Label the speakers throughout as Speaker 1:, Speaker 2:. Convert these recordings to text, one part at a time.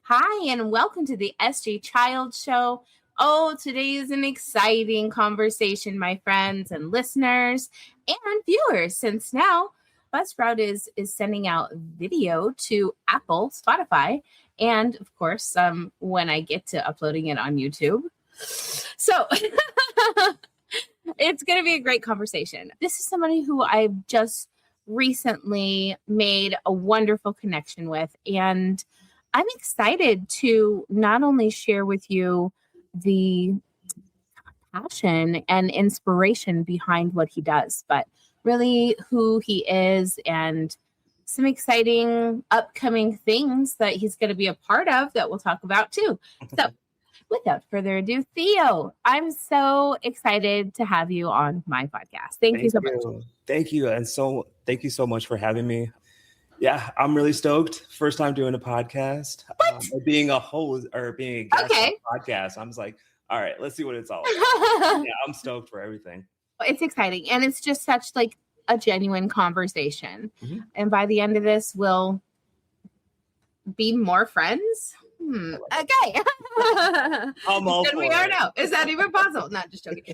Speaker 1: Hi, and welcome to the SG Child Show. Oh, today is an exciting conversation, my friends and listeners and viewers, since now Buzzsprout is sending out video to Apple, Spotify, and of course, when I get to uploading it on YouTube. So it's going to be a great conversation. This is somebody who I've just recently made a wonderful connection with, and I'm excited to not only share with you the passion and inspiration behind what he does, but really who he is and some exciting upcoming things that he's going to be a part of that we'll talk about too. So without further ado, Theo, I'm so excited to have you on my podcast. Thank you so much.
Speaker 2: Thank you. And thank you so much for having me. Yeah, I'm really stoked. First time doing a podcast. Being a host or being a guest on a podcast. I'm just like, all right, let's see what it's all about. Yeah, I'm stoked for everything.
Speaker 1: It's exciting. And it's just such like a genuine conversation. Mm-hmm. And by the end of this, we'll be more friends. Okay.
Speaker 2: I'm all for
Speaker 1: we are now. Is that even possible? Not just joking.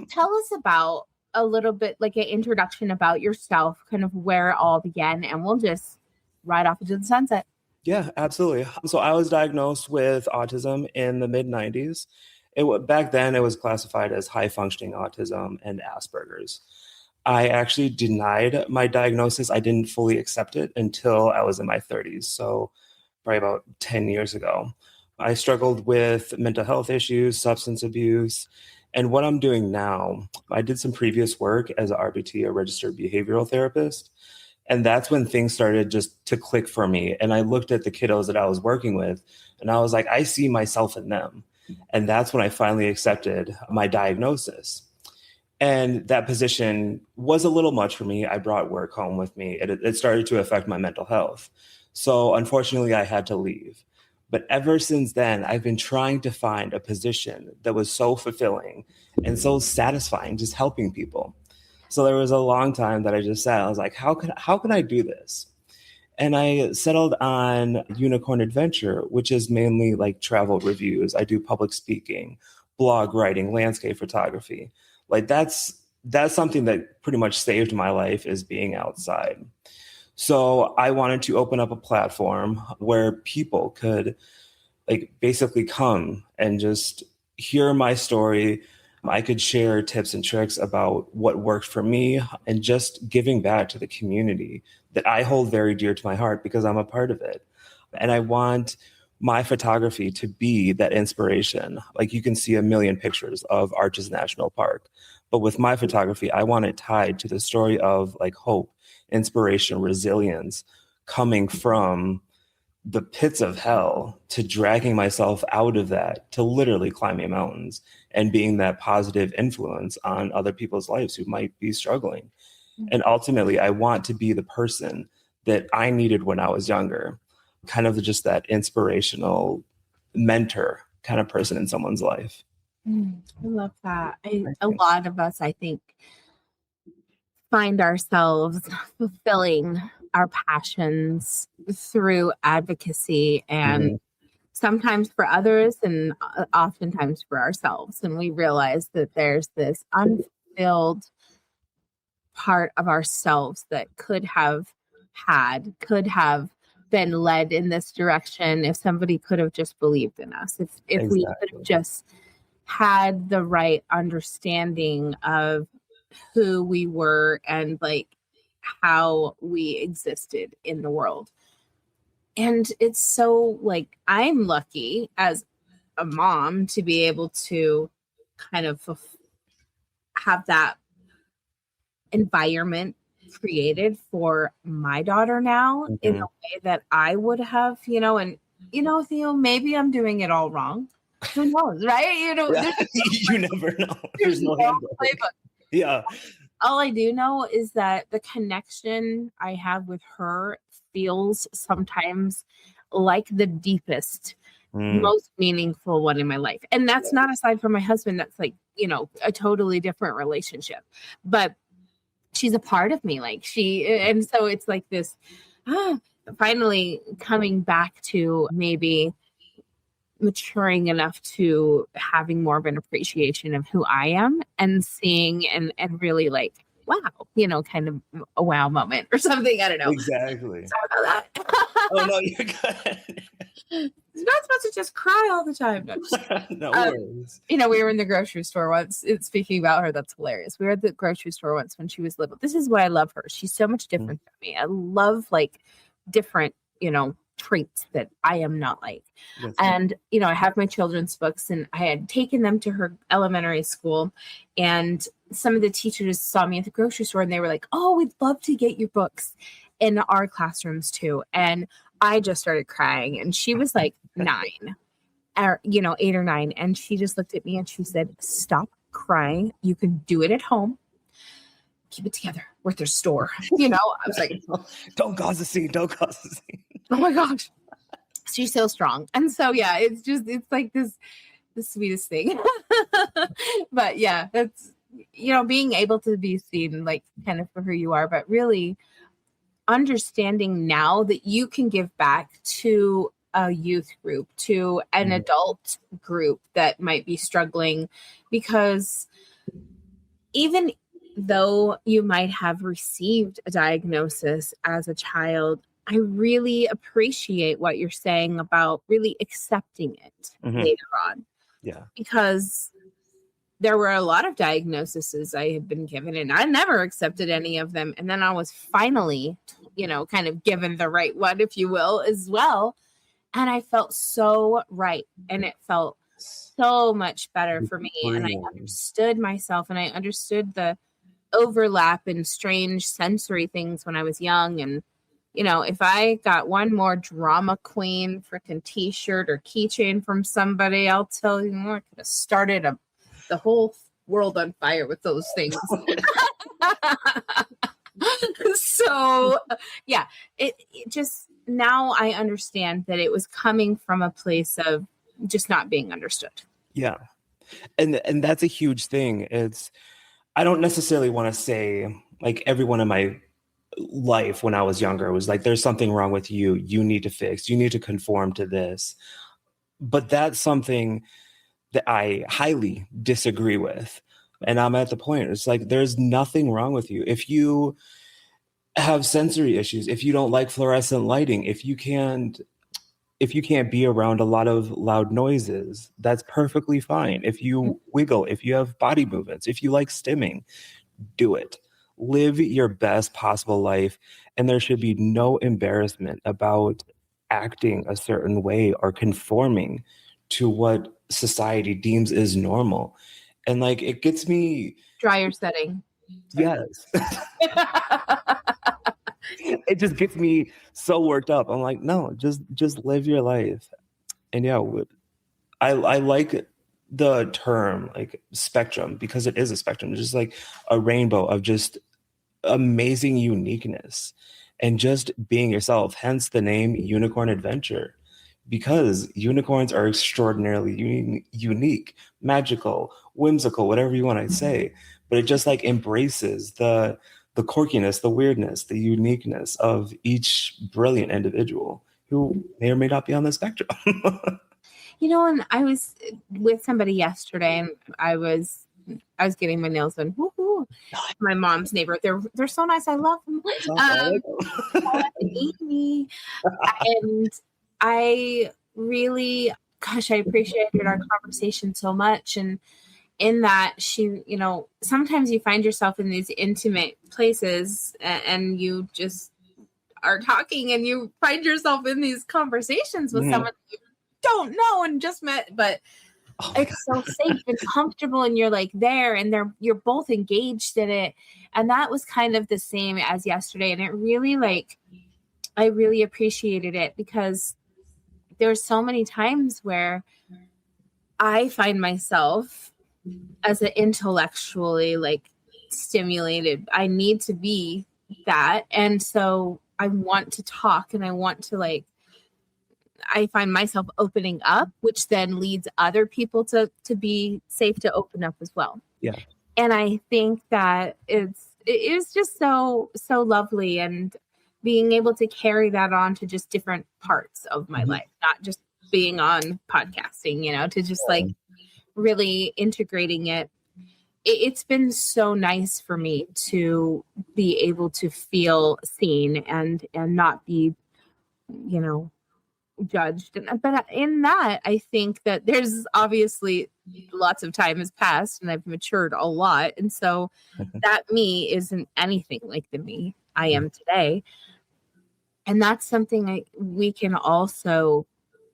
Speaker 1: Tell us about a little bit like an introduction about yourself, kind of where it all began, and we'll just ride off into the sunset.
Speaker 2: Yeah, absolutely. So I was diagnosed with autism in the mid-90s. Back then, it was classified as high-functioning autism and Asperger's. I actually denied my diagnosis. I didn't fully accept it until I was in my 30s, so probably about 10 years ago. I struggled with mental health issues, substance abuse, and what I'm doing now, I did some previous work as a RBT, a registered behavioral therapist. And that's when things started just to click for me. And I looked at the kiddos that I was working with and I was like, I see myself in them. And that's when I finally accepted my diagnosis. And that position was a little much for me. I brought work home with me. It started to affect my mental health. So unfortunately, I had to leave. But ever since then, I've been trying to find a position that was so fulfilling and so satisfying, just helping people. So there was a long time that I just sat. I was like, how can I do this? And I settled on Unicorn Adventure, which is mainly like travel reviews. I do public speaking, blog writing, landscape photography. Like that's something that pretty much saved my life, is being outside. So I wanted to open up a platform where people could like basically come and just hear my story. I could share tips and tricks about what worked for me and just giving back to the community that I hold very dear to my heart because I'm a part of it. And I want my photography to be that inspiration. Like you can see a million pictures of Arches National Park, but with my photography, I want it tied to the story of like hope, inspiration, resilience, coming from the pits of hell to dragging myself out of that to literally climbing mountains and being that positive influence on other people's lives who might be struggling. Mm-hmm. And ultimately, I want to be the person that I needed when I was younger, kind of just that inspirational mentor kind of person in someone's life.
Speaker 1: I love that. A lot of us, I think, find ourselves fulfilling our passions through advocacy and sometimes for others and oftentimes for ourselves. And we realize that there's this unfulfilled part of ourselves that could have been led in this direction if somebody could have just believed in us, if exactly. We could have just had the right understanding of who we were and like how we existed in the world. And it's so like, I'm lucky as a mom to be able to kind of have that environment created for my daughter now in a way that I would have, and Theo, maybe I'm doing it all wrong. Who knows, right?
Speaker 2: You never know. There's no playbook. Yeah.
Speaker 1: All I do know is that the connection I have with her feels sometimes like the deepest, most meaningful one in my life. And that's not aside from my husband. That's like, a totally different relationship. But she's a part of me. And so it's like this, finally coming back to maybe maturing enough to having more of an appreciation of who I am and seeing and really like, wow, kind of a wow moment or something. I don't know.
Speaker 2: Exactly.
Speaker 1: Sorry about that.
Speaker 2: Oh, no, you're good.
Speaker 1: You're not supposed to just cry all the time.
Speaker 2: No worries.
Speaker 1: We were in the grocery store once. Speaking about her, that's hilarious. We were at the grocery store once when she was little. This is why I love her. She's so much different than me. I love like different, traits that I am not like.
Speaker 2: Yes.
Speaker 1: And, I have my children's books and I had taken them to her elementary school, and some of the teachers saw me at the grocery store and they were like, "Oh, we'd love to get your books in our classrooms too." And I just started crying, and she was like 9 or 8 or 9. And she just looked at me and she said, "Stop crying. You can do it at home. Keep it together. We're at their store." I was like,
Speaker 2: don't cause a scene. Don't cause a scene.
Speaker 1: Oh my gosh. She's so strong. And so, yeah, it's like the sweetest thing. But yeah, that's, being able to be seen like kind of for who you are, but really understanding now that you can give back to a youth group, to an adult group that might be struggling, because even though you might have received a diagnosis as a child, I really appreciate what you're saying about really accepting it later on.
Speaker 2: Yeah.
Speaker 1: Because there were a lot of diagnoses I had been given and I never accepted any of them. And then I was finally, kind of given the right one, if you will, as well. And I felt so right. And it felt so much better for me. And I understood myself and I understood the overlap and strange sensory things when I was young. And, if I got one more drama queen freaking t-shirt or keychain from somebody, I'll tell you, I could have started the whole world on fire with those things. So yeah, it just, now I understand that it was coming from a place of just not being understood.
Speaker 2: Yeah. And that's a huge thing. I don't necessarily want to say like everyone in my life when I was younger was like, there's something wrong with you. You need to fix, you need to conform to this. But that's something that I highly disagree with. And I'm at the point, it's like, there's nothing wrong with you. If you have sensory issues, if you don't like fluorescent lighting, if you can't be around a lot of loud noises, that's perfectly fine. If you wiggle, if you have body movements, if you like stimming, do it. Live your best possible life. And there should be no embarrassment about acting a certain way or conforming to what society deems is normal. And like, it gets me...
Speaker 1: Dryer setting.
Speaker 2: Yes. It just gets me so worked up. I'm like, no, just live your life. And yeah, I like the term like spectrum, because it is a spectrum. It's just like a rainbow of just amazing uniqueness and just being yourself. Hence the name Unicorn Adventure, because unicorns are extraordinarily unique, magical, whimsical, whatever you want to say. But it just like embraces the quirkiness, the weirdness, the uniqueness of each brilliant individual who may or may not be on the spectrum.
Speaker 1: And I was with somebody yesterday, and I was getting my nails done. Woo-hoo. My mom's neighbor. They're so nice. I love them. Amy. And I really, gosh, I appreciated our conversation so much. And in that, she, sometimes you find yourself in these intimate places and you just are talking and you find yourself in these conversations with someone you don't know and just met, but it's so safe and comfortable and you're like there and you're both engaged in it. And that was kind of the same as yesterday. And it really I really appreciated it, because there's so many times where I find myself as an intellectually stimulated, I need to be that. And so I want to talk and I want to I find myself opening up, which then leads other people to be safe to open up as well.
Speaker 2: Yeah.
Speaker 1: And I think that it is just so lovely, and being able to carry that on to just different parts of my life, not just being on podcasting, to just like really integrating it. It's been so nice for me to be able to feel seen and not be, judged. But in that, I think that there's obviously lots of time has passed and I've matured a lot. And so that me isn't anything like the me I am today. And that's something we can also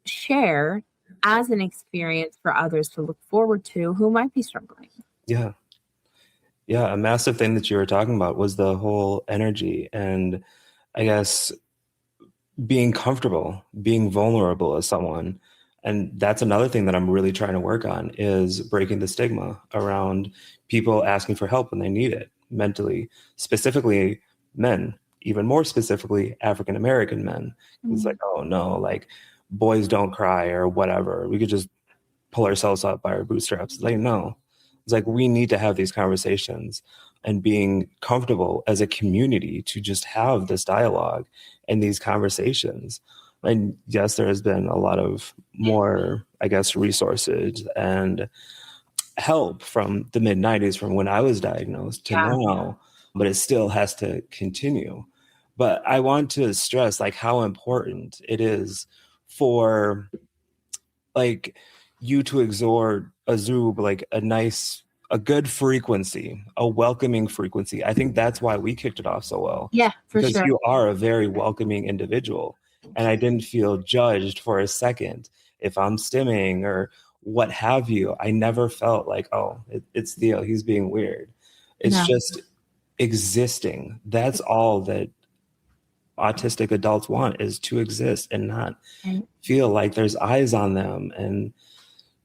Speaker 1: share as an experience for others to look forward to who might be struggling.
Speaker 2: Yeah. Yeah. A massive thing that you were talking about was the whole energy and I guess being comfortable, being vulnerable as someone. And that's another thing that I'm really trying to work on is breaking the stigma around people asking for help when they need it mentally, specifically men, even more specifically African American men. It's like, oh no, like boys don't cry or whatever. We could just pull ourselves up by our bootstraps. It's like, no. It's like we need to have these conversations and being comfortable as a community to just have this dialogue and these conversations. And yes, there has been a lot of more, I guess, resources and help from the mid 90s, from when I was diagnosed to now, but it still has to continue. But I want to stress like how important it is for like you to exhort a Zoob, like a good frequency, a welcoming frequency. I think that's why we kicked it off so well.
Speaker 1: Yeah, for
Speaker 2: because
Speaker 1: sure.
Speaker 2: you are a very welcoming individual. And I didn't feel judged for a second if I'm stimming or what have you. I never felt like, oh, it's Theo, he's being weird. It's just existing. That's all that autistic adults want, is to exist and not feel like there's eyes on them, and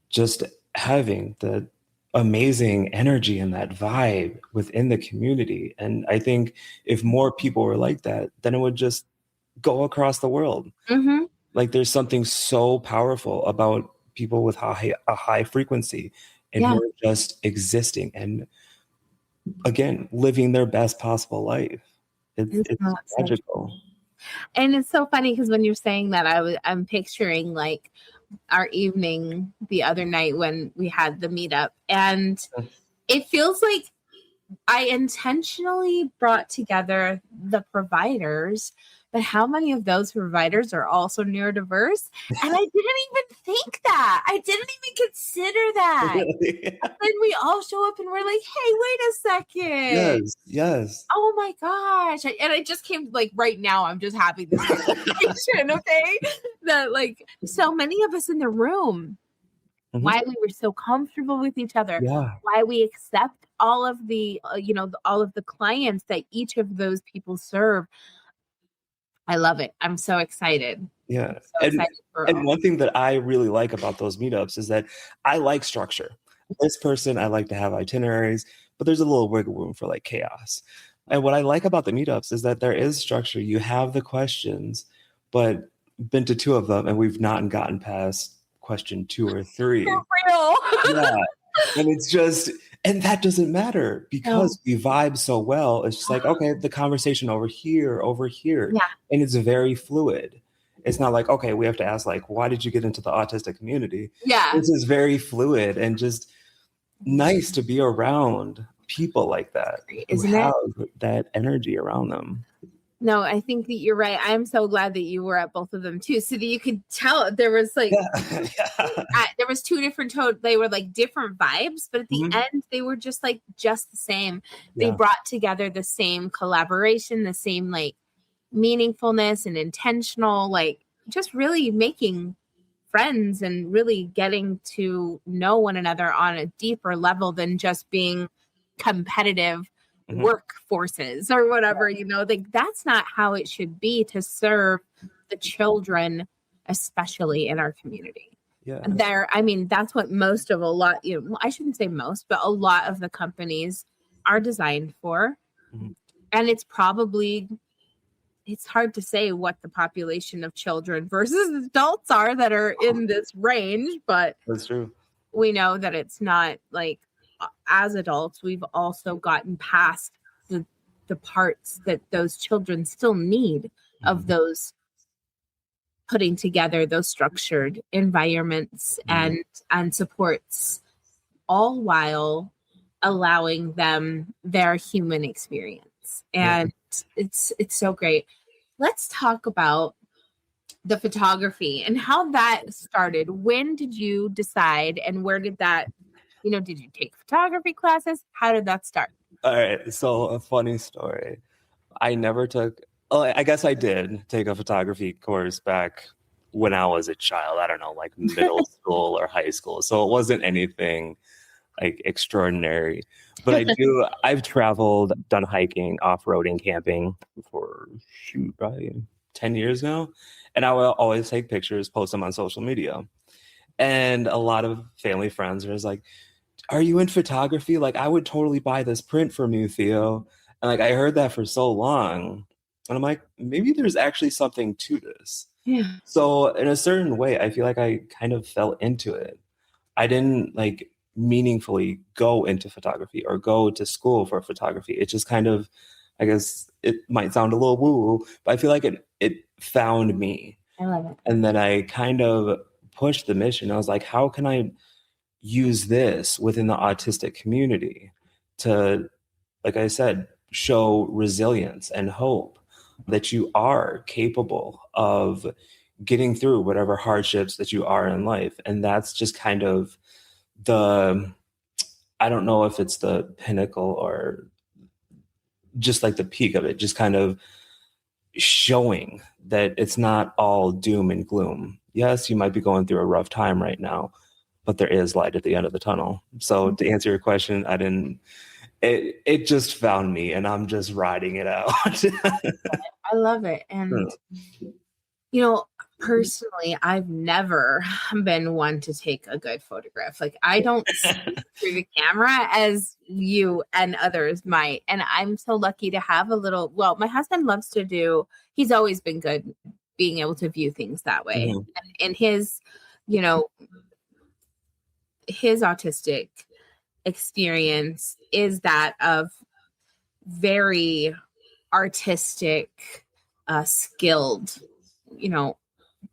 Speaker 2: just having the amazing energy and that vibe within the community. And I think if more people were like that, then it would just go across the world. Like there's something so powerful about people with a high frequency and who are just existing and again living their best possible life. It's magical.
Speaker 1: And it's so funny because when you're saying that, I'm picturing like our evening the other night when we had the meetup, and it feels like I intentionally brought together the providers, but how many of those providers are also neurodiverse? And I didn't even think that. I didn't even consider that.
Speaker 2: Really?
Speaker 1: Then we all show up and we're like, hey, wait a second.
Speaker 2: Yes.
Speaker 1: Oh my gosh. And I just came like right now, I'm just having this conversation, okay? That like so many of us in the room, why we were so comfortable with each other, why we accept all of the, all of the clients that each of those people serve. I love it. I'm so excited.
Speaker 2: Yeah.
Speaker 1: So excited
Speaker 2: and one thing that I really like about those meetups is that I like structure. This person, I like to have itineraries, but there's a little wiggle room for like chaos. And what I like about the meetups is that there is structure. You have the questions, but been to 2 of them and we've not gotten past question 2 or 3.
Speaker 1: For real.
Speaker 2: And it's just, and that doesn't matter because we vibe so well. It's just like, okay, the conversation over here. And it's very fluid. It's not like, okay, we have to ask like, why did you get into the autistic community? This is very fluid and just nice to be around people like that.
Speaker 1: Isn't it?
Speaker 2: That energy around them.
Speaker 1: No, I think that you're right. I'm so glad that you were at both of them too, so that you could tell there was like there was 2 different they were like different vibes, but at the end they were just the same. They brought together the same collaboration, the same like meaningfulness and intentional, like just really making friends and really getting to know one another on a deeper level than just being competitive work forces or whatever, like that's not how it should be to serve the children, especially in our community. That's what most of I shouldn't say most, but a lot of the companies are designed for. And it's hard to say what the population of children versus adults are that are in this range, but
Speaker 2: that's true.
Speaker 1: We know that it's not like, as adults, we've also gotten past the parts that those children still need of those putting together those structured environments and supports, all while allowing them their human experience. And it's so great. Let's talk about the photography and how that started. When did you decide, and where did that, did you take photography classes? How did that start?
Speaker 2: All right. So a funny story. I never took, I guess I did take a photography course back when I was a child. I don't know, like middle school or high school. So it wasn't anything like extraordinary. But I've traveled, done hiking, off-roading, camping for probably 10 years now. And I will always take pictures, post them on social media. And a lot of family friends are just like, are you in photography? Like, I would totally buy this print from you, Theo. And like, I heard that for so long. And I'm like, maybe there's actually something to this.
Speaker 1: Yeah.
Speaker 2: So in a certain way, I feel like I kind of fell into it. I didn't like meaningfully go into photography or go to school for photography. It just kind of, I guess it might sound a little woo-woo, but I feel like it found me.
Speaker 1: I love it.
Speaker 2: And then I kind of pushed the mission. I was like, how can I use this within the autistic community to, like I said, show resilience and hope that you are capable of getting through whatever hardships that you are in life. And that's just kind of I don't know if it's the pinnacle or just like the peak of it, just kind of showing that it's not all doom and gloom. Yes, you might be going through a rough time right now, but there is light at the end of the tunnel. So to answer your question, it just found me and I'm just riding it out.
Speaker 1: I love it. And, personally, I've never been one to take a good photograph. Like, I don't see through the camera as you and others might. And I'm so lucky to have my husband loves to he's always been good being able to view things that way. Mm-hmm. And his, his autistic experience is that of very artistic, skilled,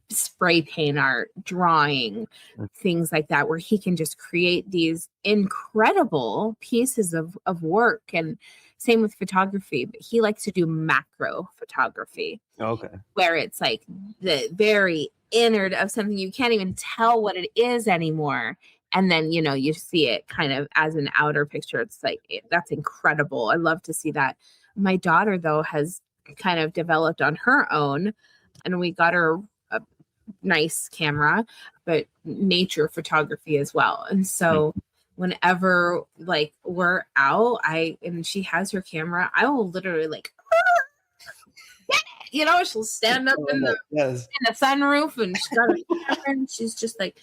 Speaker 1: spray paint art, drawing, things like that, where he can just create these incredible pieces of work. And same with photography, but he likes to do macro photography.
Speaker 2: Okay.
Speaker 1: Where it's like the very innard of something, you can't even tell what it is anymore. And then, you see it kind of as an outer picture. It's like, that's incredible. I love to see that. My daughter, though, has kind of developed on her own, and we got her a nice camera, but nature photography as well. And so whenever like we're out, and she has her camera, I will literally like, she'll stand up in the sunroof and she's got her camera and she's just like,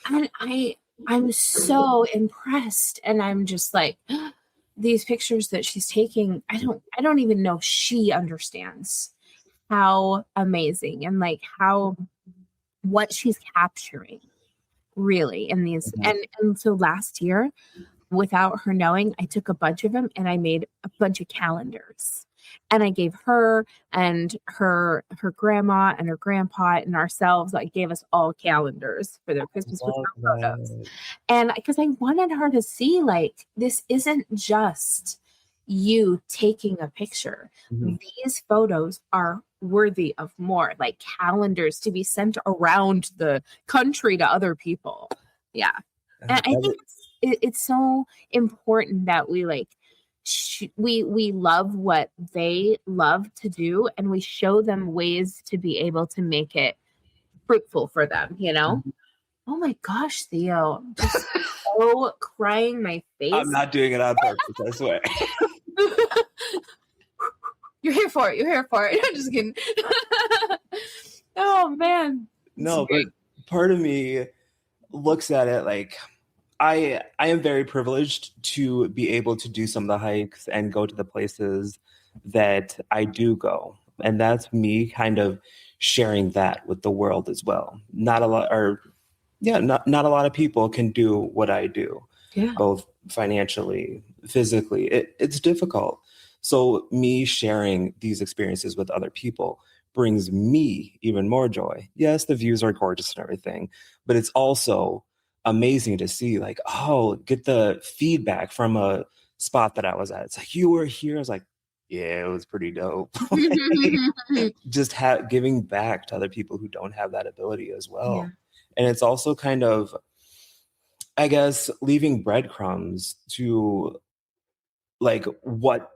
Speaker 1: and I'm so impressed. And I'm just like, these pictures that she's taking, I don't even know she understands how amazing and like what she's capturing really in these. And so last year, without her knowing, I took a bunch of them and I made a bunch of calendars. And I gave her and her grandma and her grandpa and ourselves, like, gave us all calendars for their Christmas with our photos. And because I wanted her to see, like, this isn't just you taking a picture. Mm-hmm. These photos are worthy of more, like calendars to be sent around the country to other people. Yeah. And I think it's so important that we like, we love what they love to do, and we show them ways to be able to make it fruitful for them, Mm-hmm. Oh my gosh, Theo, I'm just so crying my face.
Speaker 2: I'm not doing it on purpose, I swear.
Speaker 1: You're here for it. I'm just kidding. Oh man.
Speaker 2: No, but part of me looks at it like I am very privileged to be able to do some of the hikes and go to the places that I do go. And that's me kind of sharing that with the world as well. Not a lot of people can do what I do, both financially, physically. It's difficult. So me sharing these experiences with other people brings me even more joy. Yes, the views are gorgeous and everything, but it's also amazing to see like, oh, get the feedback from a spot that I was at. It's like, you were here. I was like, yeah, it was pretty dope. Just giving back to other people who don't have that ability as well.
Speaker 1: Yeah.
Speaker 2: And it's also kind of, I guess, leaving breadcrumbs to like what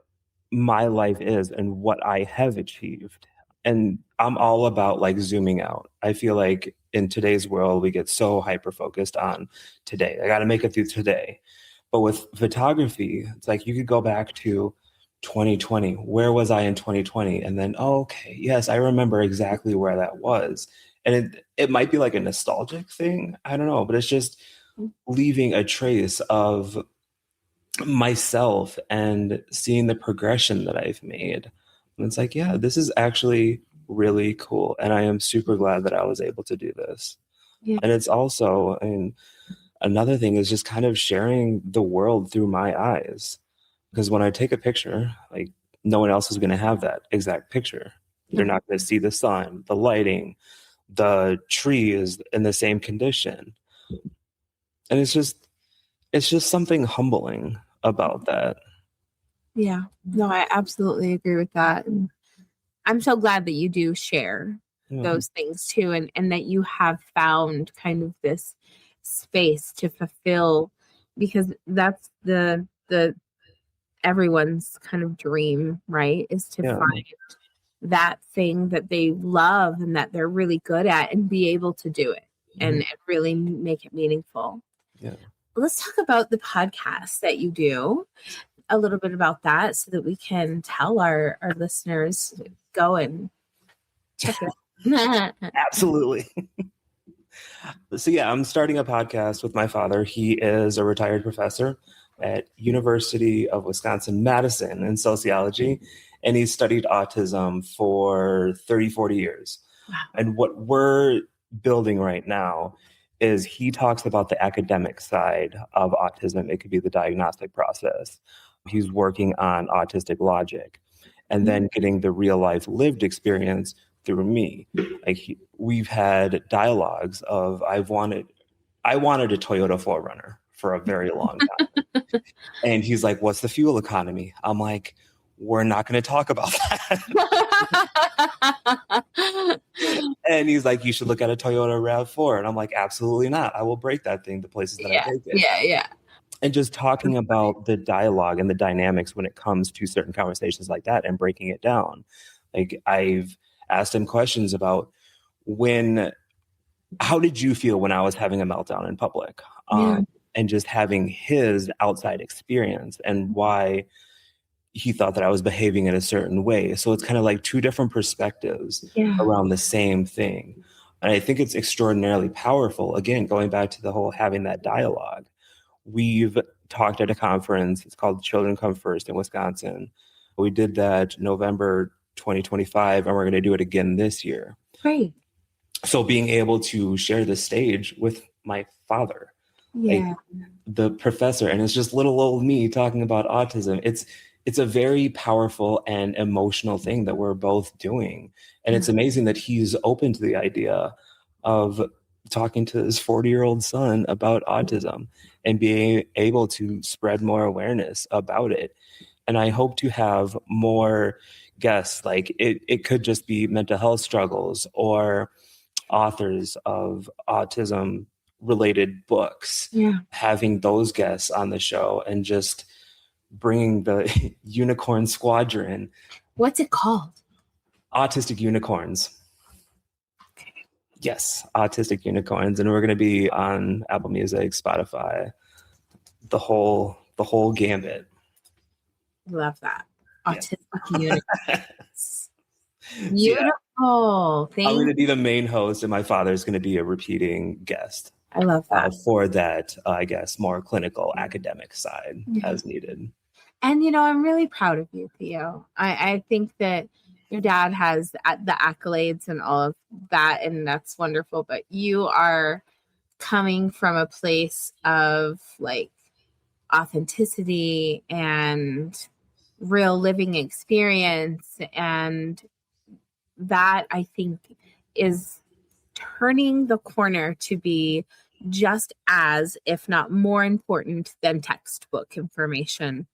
Speaker 2: my life is and what I have achieved. And I'm all about like zooming out. I feel like in today's world, we get so hyper focused on today. I got to make it through today. But with photography, it's like you could go back to 2020. Where was I in 2020? And then, oh, okay, yes, I remember exactly where that was. And it might be like a nostalgic thing. I don't know, but it's just leaving a trace of myself and seeing the progression that I've made. And it's like, yeah, this is actually really cool. And I am super glad that I was able to do this.
Speaker 1: Yeah.
Speaker 2: And it's also, I mean, another thing is just kind of sharing the world through my eyes. Because when I take a picture, like no one else is going to have that exact picture. They're not going to see the sun, the lighting, the tree is in the same condition. And it's just something humbling about that.
Speaker 1: Yeah. No, I absolutely agree with that. And I'm so glad that you do share those things too, and that you have found kind of this space to fulfill, because that's the everyone's kind of dream, right? Is to find that thing that they love and that they're really good at and be able to do it and really make it meaningful.
Speaker 2: Yeah.
Speaker 1: Let's talk about the podcast that you do, a little bit about that so that we can tell our listeners, go and check it.
Speaker 2: Absolutely. So yeah, I'm starting a podcast with my father. He is a retired professor at University of Wisconsin-Madison in sociology, and he's studied autism for 30, 40 years.
Speaker 1: Wow.
Speaker 2: And what we're building right now is he talks about the academic side of autism. It could be the diagnostic process. He's working on autistic logic and then getting the real life lived experience through me. Like we've had dialogues of I wanted a Toyota 4Runner for a very long time. And he's like, what's the fuel economy? I'm like, we're not going to talk about that. And he's like, you should look at a Toyota RAV4. And I'm like, absolutely not. I will break that thing the places that I take it.
Speaker 1: Yeah.
Speaker 2: And just talking about the dialogue and the dynamics when it comes to certain conversations like that and breaking it down. Like I've asked him questions about how did you feel when I was having a meltdown in public? And just having his outside experience and why he thought that I was behaving in a certain way. So it's kind of like two different perspectives around the same thing. And I think it's extraordinarily powerful. Again, going back to the whole having that dialogue. We've talked at a conference. It's called Children Come First in Wisconsin. We did that November 2025, and we're going to do it again this year.
Speaker 1: Great.
Speaker 2: So being able to share the stage with my father, like the professor, and it's just little old me talking about autism. It's a very powerful and emotional thing that we're both doing. And it's amazing that he's open to the idea of talking to his 40-year-old son about autism and being able to spread more awareness about it. And I hope to have more guests. Like it could just be mental health struggles or authors of autism related books, having those guests on the show and just bringing the unicorn squadron.
Speaker 1: What's it called?
Speaker 2: Autistic Unicorns. Yes, Autistic Unicorns. And we're going to be on Apple Music, Spotify, the whole gambit.
Speaker 1: Love that. Autistic Unicorns. Beautiful.
Speaker 2: I'm going to be the main host and my father's going to be a repeating guest.
Speaker 1: I love that.
Speaker 2: For that, I guess, more clinical academic side as needed.
Speaker 1: And, I'm really proud of you, Theo. I think that your dad has the accolades and all of that, and that's wonderful. But you are coming from a place of like authenticity and real living experience and that I think is turning the corner to be just as, if not more important than textbook information.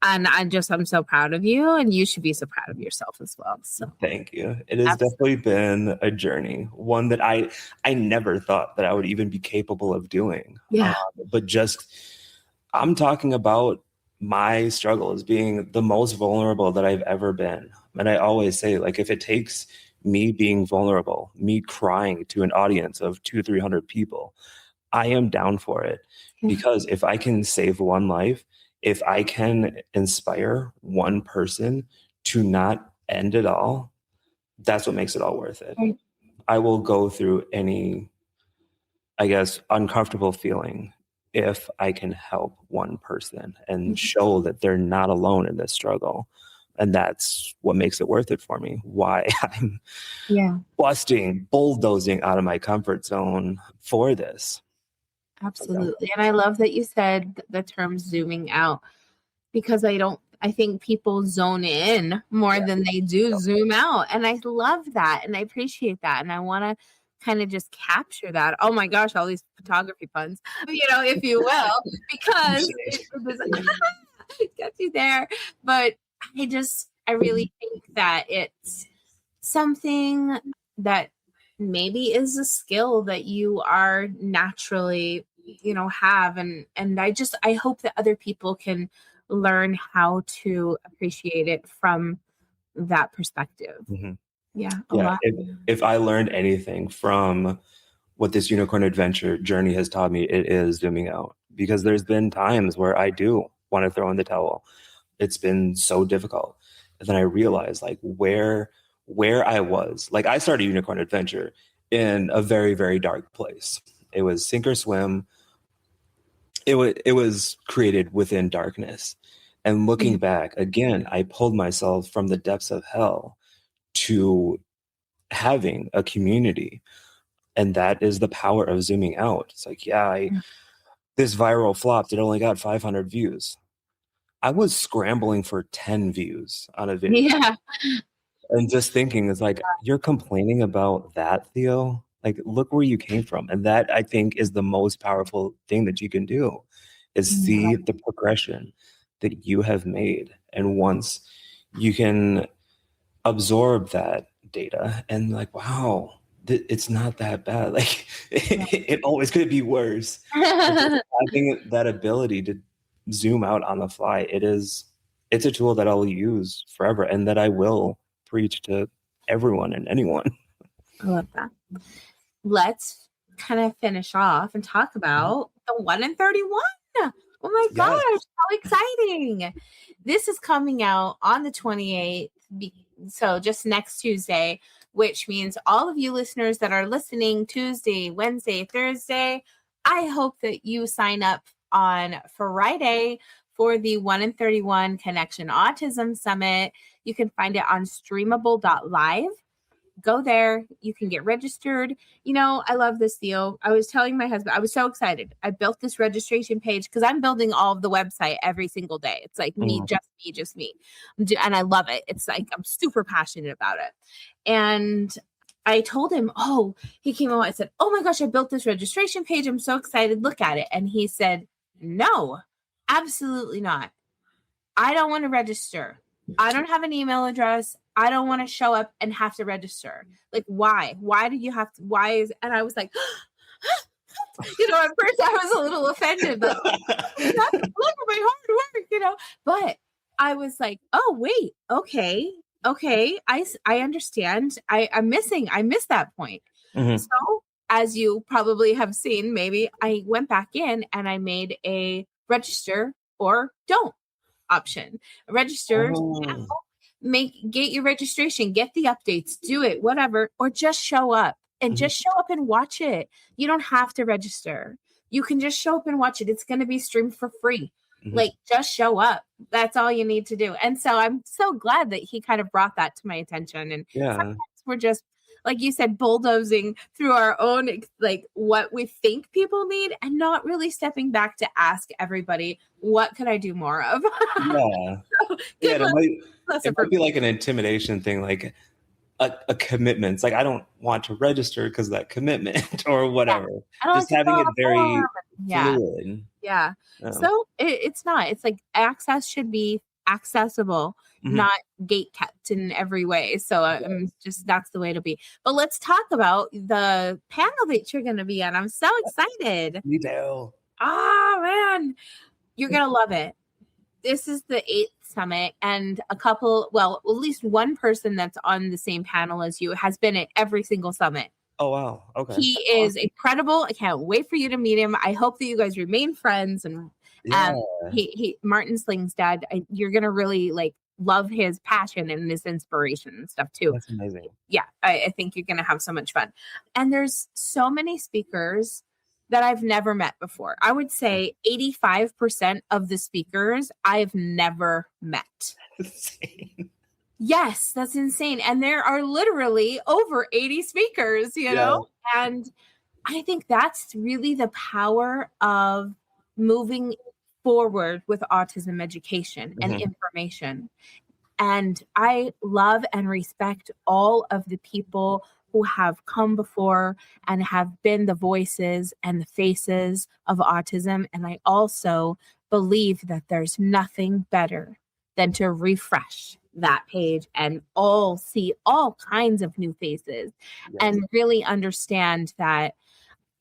Speaker 1: And I'm so proud of you, and you should be so proud of yourself as well. So
Speaker 2: Thank you. It has definitely been a journey, one that I never thought that I would even be capable of doing.
Speaker 1: Yeah.
Speaker 2: But just, I'm talking about my struggle as being the most vulnerable that I've ever been. And I always say, like, if it takes me being vulnerable, me crying to an audience of 200-300 people, I am down for it. Because if I can save one life, if I can inspire one person to not end it all, that's what makes it all worth it.
Speaker 1: Right.
Speaker 2: I will go through any, I guess, uncomfortable feeling if I can help one person and show that they're not alone in this struggle. And that's what makes it worth it for me. Why I'm bulldozing out of my comfort zone for this.
Speaker 1: Absolutely. And I love that you said the term zooming out, because I think people zone in more than they do zoom out. And I love that. And I appreciate that. And I want to kind of just capture that. Oh my gosh, all these photography puns, if you will, because it gets you there. But I really think that it's something that maybe is a skill that you are naturally, have. And I hope that other people can learn how to appreciate it from that perspective.
Speaker 2: Mm-hmm.
Speaker 1: Yeah.
Speaker 2: If I learned anything from what this unicorn adventure journey has taught me, it is zooming out, because there's been times where I do want to throw in the towel. It's been so difficult. And then I realized, like, where I was. Like, I started Unicorn Adventure in a very, very dark place. It was sink or swim. It was created within darkness. And looking back, again, I pulled myself from the depths of hell to having a community. And that is the power of zooming out. It's like, this viral flopped. It only got 500 views. I was scrambling for 10 views on a video.
Speaker 1: Yeah.
Speaker 2: And just thinking, it's like, you're complaining about that, Theo? Like, look where you came from. And that, I think, is the most powerful thing that you can do, is see the progression that you have made. And once you can absorb that data and, like, wow, it's not that bad. Like, it always could be worse. Having that ability to zoom out on the fly, it's a tool that I'll use forever, and that I will preach to everyone and anyone.
Speaker 1: I love that. Let's kind of finish off and talk about the 1 in 31. Oh my gosh, how exciting. This is coming out on the 28th. So just next Tuesday, which means all of you listeners that are listening Tuesday, Wednesday, Thursday, I hope that you sign up on Friday for the 1 in 31 Connection Autism Summit. You can find it on streamable.live. Go there. You can get registered. I love this, Theo. I was telling my husband, I was so excited. I built this registration page because I'm building all of the website every single day. It's like just me. And I love it. It's like, I'm super passionate about it. And I told him, he came out and said, oh my gosh, I built this registration page. I'm so excited. Look at it. And he said, no, absolutely not. I don't want to register. I don't have an email address. I don't want to show up and have to register. Like, why? Why do you have to? And I was like, at first I was a little offended, but look at my hard work, but I was like, oh, wait, okay. I understand. I missed that point. Mm-hmm. So as you probably have seen, maybe I went back in and I made a register or don't option. Register now, get your registration, get the updates, do it, whatever, or just show up and just show up and watch it. You don't have to register. You can just show up and watch it. It's going to be streamed for free. Like, just show up. That's all you need to do. And so I'm so glad that he kind of brought that to my attention. And sometimes we're just, like you said, bulldozing through our own, like, what we think people need, and not really stepping back to ask everybody, what could I do more of?
Speaker 2: It might be like an intimidation thing. Like, a commitment. It's like, I don't want to register because of that commitment or whatever.
Speaker 1: I don't
Speaker 2: Just
Speaker 1: want to
Speaker 2: having
Speaker 1: fill
Speaker 2: it
Speaker 1: out a
Speaker 2: very
Speaker 1: form. Yeah.
Speaker 2: fluid.
Speaker 1: Yeah.
Speaker 2: Um,
Speaker 1: So it's not. It's like access should be accessible,
Speaker 2: mhm.
Speaker 1: not gate kept in every way. So I'm just that's the way to be. But let's talk about the panel that you're going to be on. I'm so excited.
Speaker 2: Me too.
Speaker 1: Oh man, you're going to love it. This is the 8th summit, and at least one person that's on the same panel as you has been at every single summit.
Speaker 2: Oh, wow. Okay.
Speaker 1: He is incredible. I can't wait for you to meet him. I hope that you guys remain friends. And
Speaker 2: Yeah.
Speaker 1: Martin Sling's dad, you're gonna really like love his passion and his inspiration and stuff too.
Speaker 2: That's amazing.
Speaker 1: Yeah, I think you're gonna have so much fun. And there's so many speakers that I've never met before. I would say 85% of the speakers I've never met.
Speaker 2: Insane.
Speaker 1: Yes, that's insane. And there are literally over 80 speakers, you know? And I think that's really the power of moving forward with autism education and information. And I love and respect all of the people who have come before and have been the voices and the faces of autism. And I also believe that there's nothing better than to refresh that page and see all kinds of new faces and really understand that,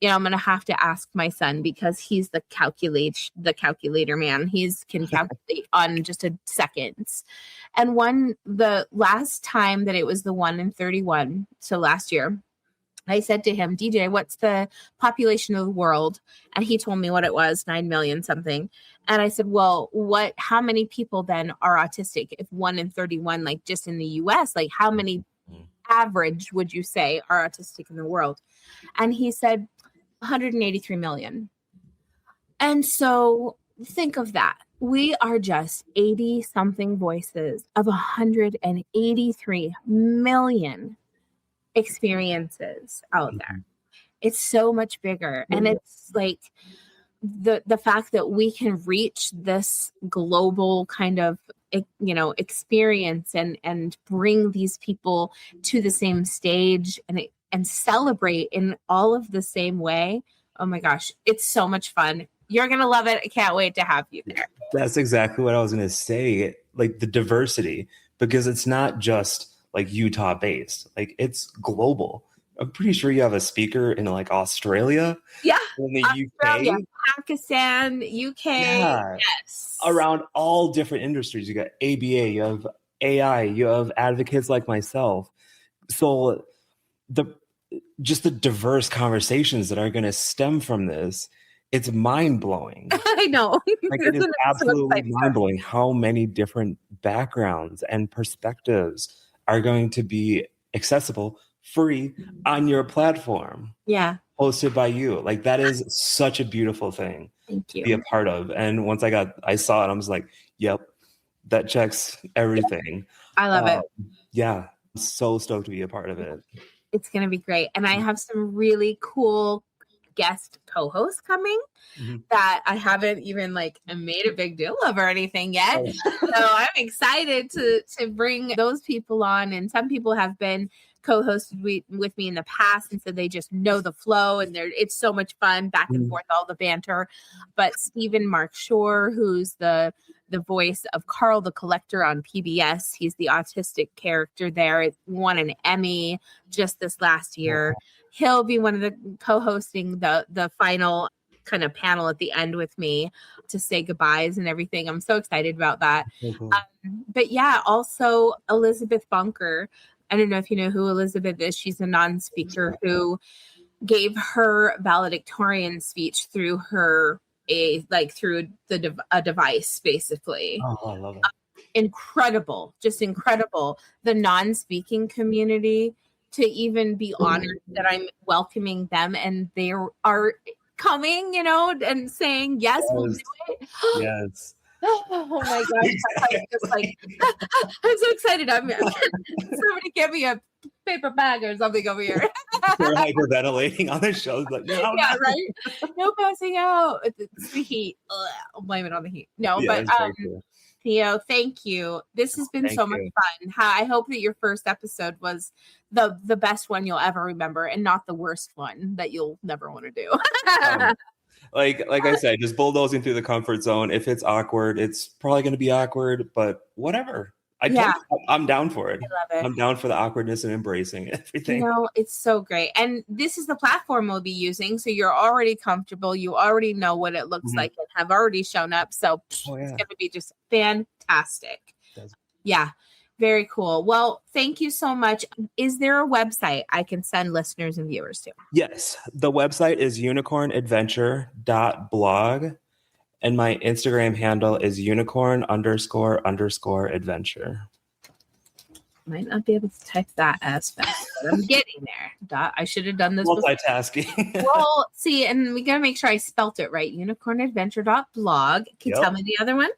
Speaker 1: I'm going to have to ask my son because he's the calculator man. Can calculate on just a seconds. And the last time that it was the 1 in 31, so last year, I said to him, DJ, what's the population of the world? And he told me what it was, 9 million something. And I said, well, how many people then are autistic? If 1 in 31, like just in the US, like how many average would you say are autistic in the world? And he said 183 million. And so think of that. We are just 80 something voices of 183 million experiences out there. It's so much bigger. And it's like the fact that we can reach this global kind of experience and bring these people to the same stage and celebrate in all of the same way. Oh my gosh, it's so much fun. You're going to love it. I can't wait to have you there.
Speaker 2: That's exactly what I was going to say. Like the diversity, because it's not just like Utah based, like it's global. I'm pretty sure you have a speaker in like Australia.
Speaker 1: Yeah.
Speaker 2: In the
Speaker 1: Australia,
Speaker 2: UK.
Speaker 1: Pakistan, UK.
Speaker 2: Yeah.
Speaker 1: Yes.
Speaker 2: Around all different industries. You got ABA, you have AI, you have advocates like myself. So the diverse conversations that are going to stem from this, it's mind-blowing.
Speaker 1: I know.
Speaker 2: Like it is absolutely mind-blowing how many different backgrounds and perspectives are going to be accessible free on your platform.
Speaker 1: Yeah.
Speaker 2: Hosted by you. Like that is such a beautiful thing.
Speaker 1: Thank you.
Speaker 2: To be a part of. And once I saw it, I was like, yep, that checks everything.
Speaker 1: I love it.
Speaker 2: Yeah. I'm so stoked to be a part of it.
Speaker 1: It's going to be great. And I have some really cool guest co-hosts coming that I haven't even made a big deal of or anything yet. So I'm excited to bring those people on. And some people have been co-hosted with me in the past, and so they just know the flow, and it's so much fun back and forth, all the banter. But Stephen Mark Shore, who's the voice of Carl the Collector on PBS, he's the autistic character there. It won an Emmy just this last year. He'll be one of the co-hosting the final kind of panel at the end with me to say goodbyes and everything. I'm so excited about that. But yeah, also Elizabeth Bunker. I don't know if you know who Elizabeth is. She's a non-speaker who gave her valedictorian speech through a device, basically.
Speaker 2: Oh, I love it.
Speaker 1: Incredible, just incredible. The non-speaking community, to even be honored that I'm welcoming them, and they are coming, and saying, yes, we'll do it.
Speaker 2: Yes.
Speaker 1: Oh my gosh. I'm so excited. Somebody give me a paper bag or something over here.
Speaker 2: They're hyperventilating on the show. Like, no,
Speaker 1: yeah, right? No passing out. It's the heat. Ugh, I'll blame it on the heat. No,
Speaker 2: yeah,
Speaker 1: but Theo, thank you. This has been
Speaker 2: Thank
Speaker 1: so much
Speaker 2: you.
Speaker 1: fun. I hope that your first episode was the best one you'll ever remember and not the worst one that you'll never want to do.
Speaker 2: Like I said, just bulldozing through the comfort zone. If it's awkward, it's probably going to be awkward, but whatever.
Speaker 1: Yeah,
Speaker 2: I'm down for it.
Speaker 1: I love it.
Speaker 2: I'm down for the awkwardness and embracing everything.
Speaker 1: It's so great. And this is the platform we'll be using. So you're already comfortable. You already know what it looks like and have already shown up. So it's going to be just fantastic. Yeah. Very cool. Well, thank you so much. Is there a website I can send listeners and viewers to?
Speaker 2: Yes. The website is unicornadventure.blog. And my Instagram handle is unicorn__adventure.
Speaker 1: Might not be able to type that as fast, but I'm getting there. I should have done this
Speaker 2: Multitasking.
Speaker 1: Well, see, and we got to make sure I spelt it right. Unicornadventure.blog. Can you tell me the other one?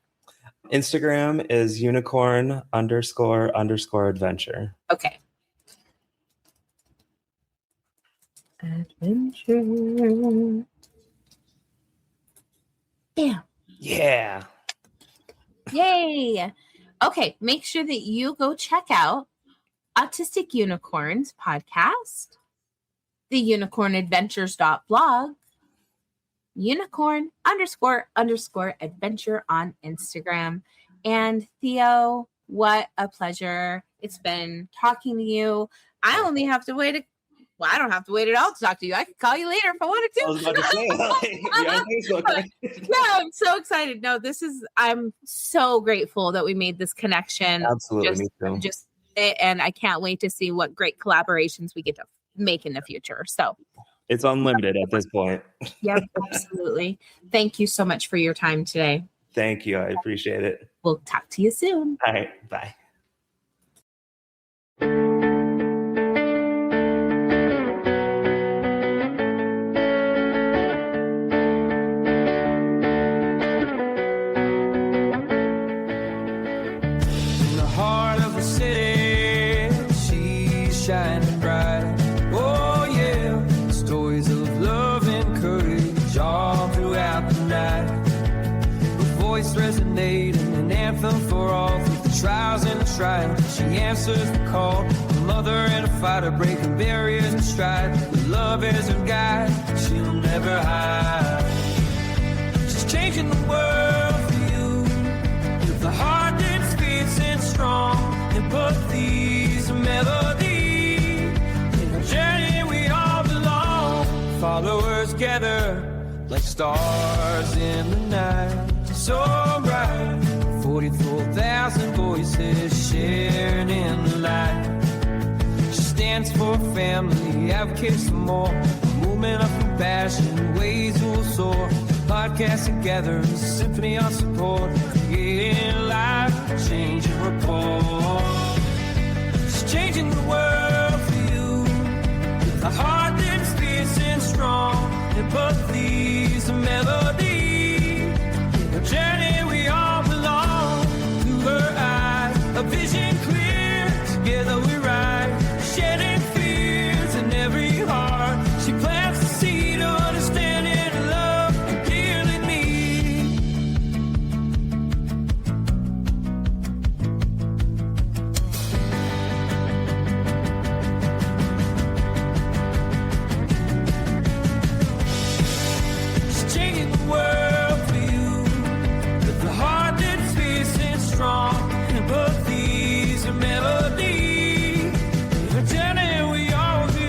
Speaker 2: Instagram is unicorn__adventure.
Speaker 1: Okay. Adventure. Bam.
Speaker 2: Yeah.
Speaker 1: Yay. Okay. Make sure that you go check out Autistic Unicorns podcast, the unicornadventures.blog, unicorn__adventure on Instagram. And Theo, what a pleasure it's been talking to you. I only have to wait I don't have to wait at all to talk to you. I can call you later if I wanted to.
Speaker 2: I was about to say,
Speaker 1: yeah, I'm so excited. No, I'm so grateful that we made this connection.
Speaker 2: Absolutely.
Speaker 1: And I can't wait to see what great collaborations we get to make in the future. So
Speaker 2: it's unlimited at this point.
Speaker 1: Yep, absolutely. Thank you so much for your time today.
Speaker 2: Thank you. I appreciate it.
Speaker 1: We'll talk to you soon.
Speaker 2: All right. Bye.
Speaker 3: Shining bright, oh yeah, stories of love and courage all throughout the night. Her voice resonating, an anthem for all through the trials and the trials. She answers the call, a mother and a fighter, breaking barriers in stride. With love as her guide, she'll never hide. She's changing the world for you, with a heart that's fierce and strong, and put these melodies. Journey we all belong. Followers gather like stars in the night. So bright, 44,000 voices sharing in the light. She stands for family, advocates for more. A movement of compassion, ways will soar. Podcast together, a symphony of support. Creating life, changing rapport. She's changing the world for you. A heart that's fierce and strong, and put these melodies in a journey we all belong. Through her eyes, a vision clear. Together we ride, shedding fears in every heart. She plants the seed of understanding and love we dearly world for you, with the heart that's fierce and strong, and put these melodies in a journey we all belong.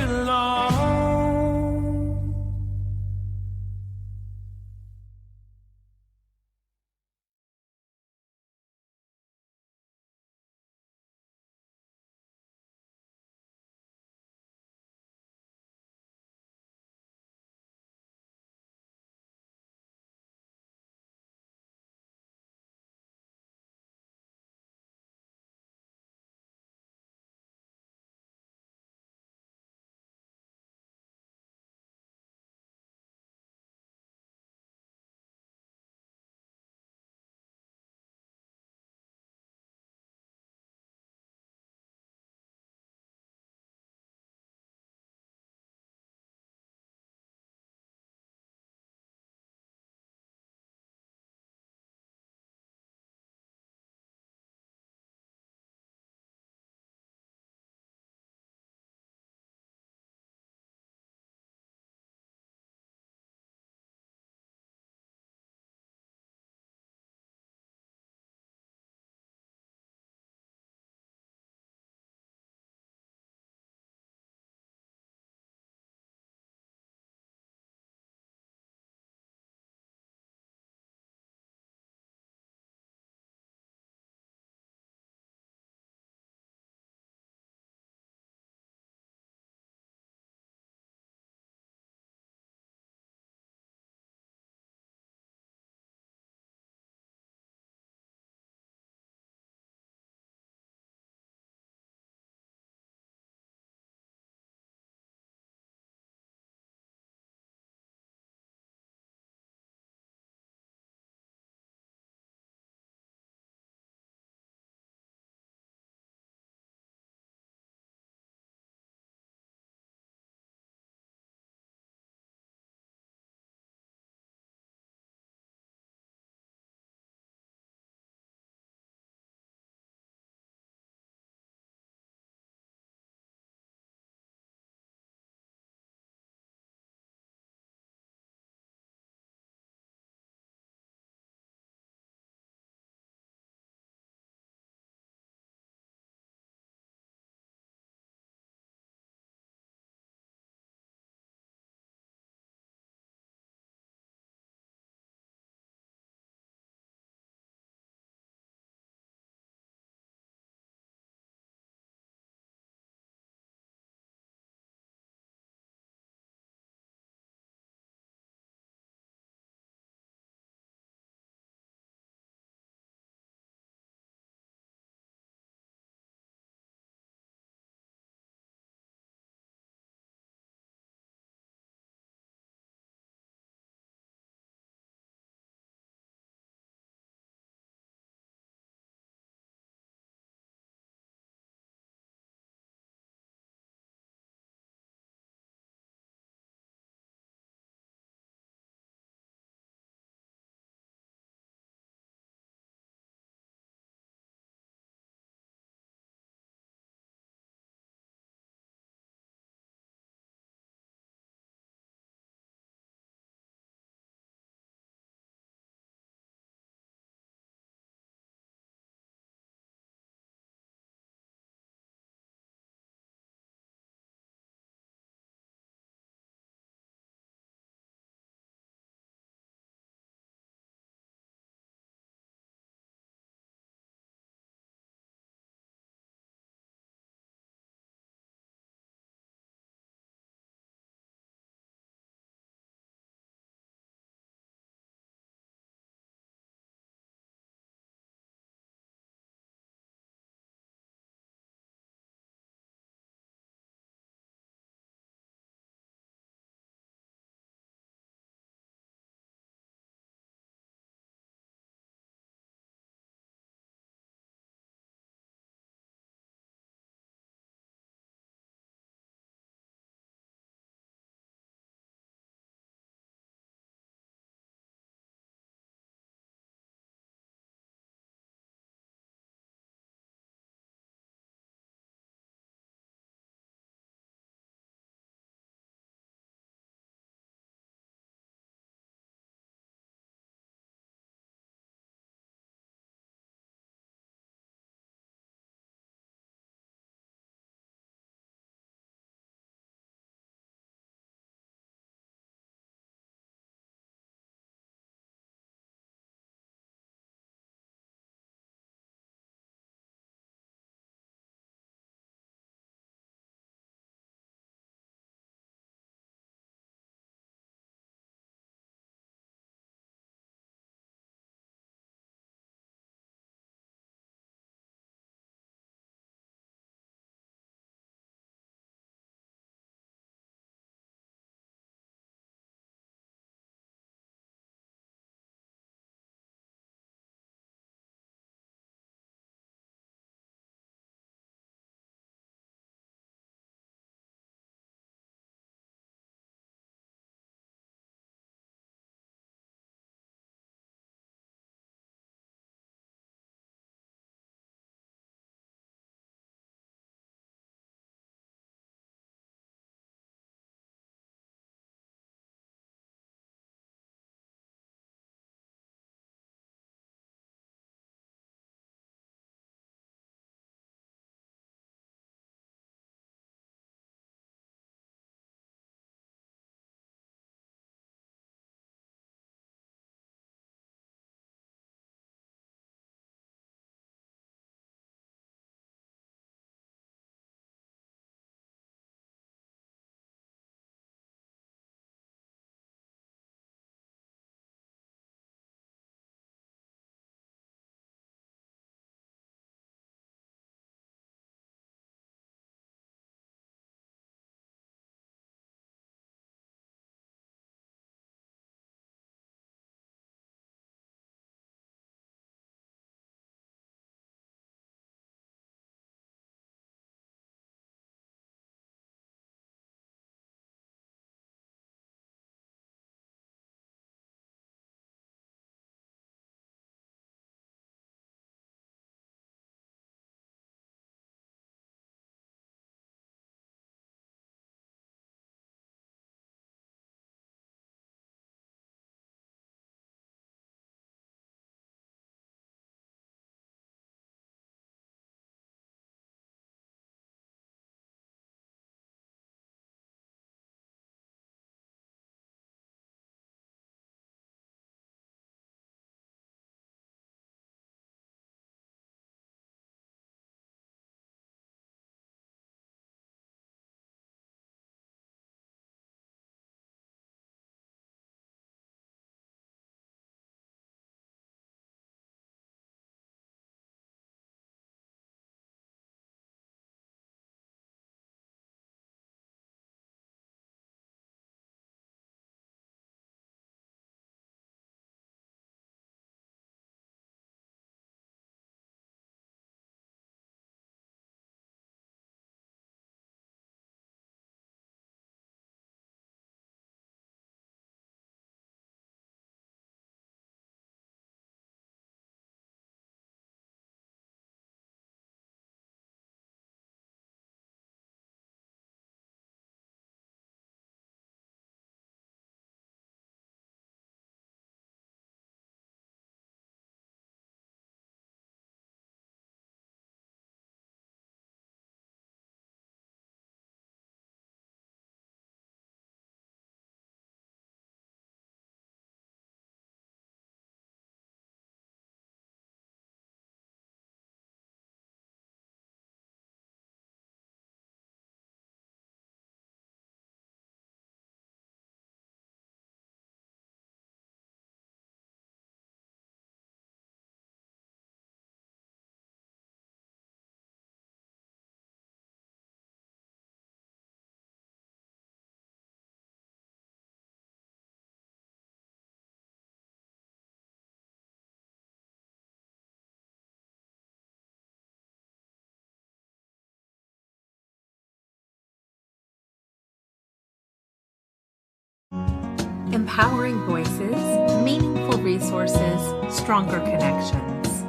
Speaker 1: Empowering voices, meaningful resources, stronger connections.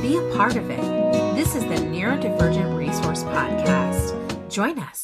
Speaker 1: Be a part of it. This is the Neurodivergent Resource Podcast. Join us.